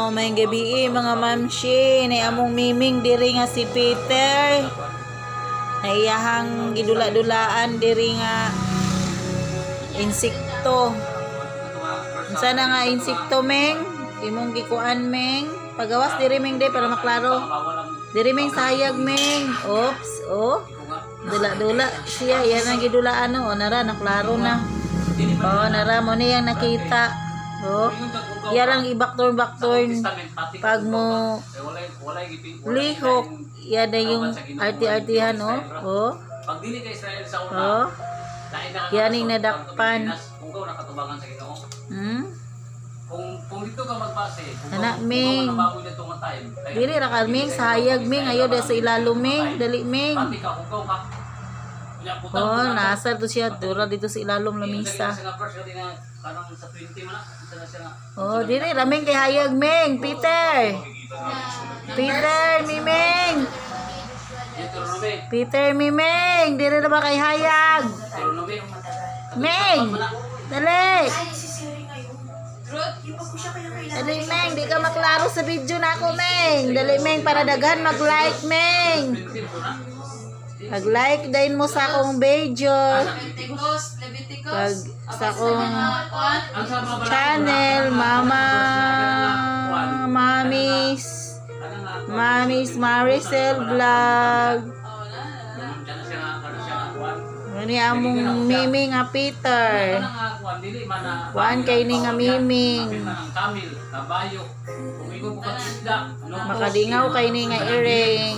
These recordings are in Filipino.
may gabi mga mamshi, na among miming diri nga si Peter. Naiyahang gidula-dulaan diri nga insekto. Unsa na nga insekto meng? Imong gikuan meng. Pagawas diri meng day para maklaro. Diri meng sayag meng. Oops, oh. Dula-dula siya, yan ang gidulaan no. O nara naklaro na. Oh, nara mo na yang nakita. Oh. Yan ang i-backturn pag mo lihok, yan na yung arti-artihan, oh. Oh. Oh. Yan yung nadakpan. Kung dito ka magbase, anak Ming. Dili ra ka Ming, sayag Ming, ayo da sa ilalo Ming, dali Ming. Oh, nasar to siya dura dito sa ilalom lamisa. Oh, dili raming kay hayag Ming, Peter. Peter Miming. Peter Miming, dili na ba kay hayag? Ming. Dali. Dali Ming, di ka maklaro sa video na ako Ming. Dali Ming para daghan mag-like Ming. Mag-like din mo sa akong video. Pag sa akong channel, Mamis Maricel Vlog. Ini among miming nga Peter. Kuan kay ni nga miming. Makadingaw kay ni nga iring.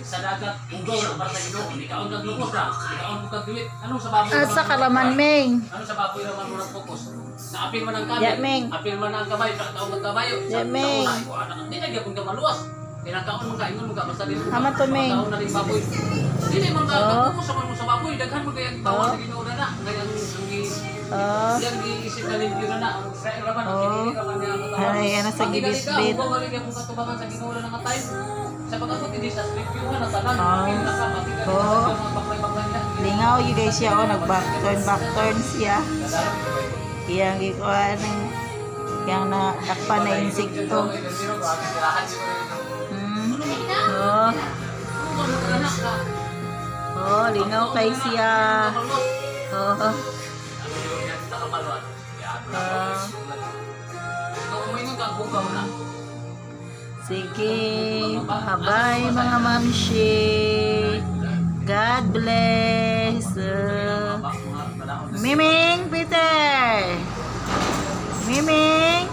Sa dagat, ugaw na para sa Ginoo, di kaon naglubos na, di kaon mo kagdulit. Anong sa baboy? Sa kalaman Ming. Ano sa baboy naman mo nag-focus? Na apil man ang kamay. Ya Ming. Apil man ang kamay, kaon magkabayo. Ya Ming. Di na gyapon ka maluwas. Pinakaon mo ka ingon mo ka basta din. Ama to Ming. Kaon na rin baboy. Dili man ka focus sa baboy, daghan mo kay tawag sa Ginoo na. Ngayang yang giisip na limpyo na ang Israel raman ang kinili raman nga. Ay, ano sa gibisbit. Kung wala gyapon ka tubangan sa Ginoo na nga time. Sa pag-abot hindi sa limpyo na tanan. Lingaw yun guys siya, oh, nag-backturn siya. Iyang ikuha ng yang nadakpan na insekto. Oh. Oh, lingaw kay siya. Oh. Sige, bye mga mamshi. God bless. Miming Peter. Miming.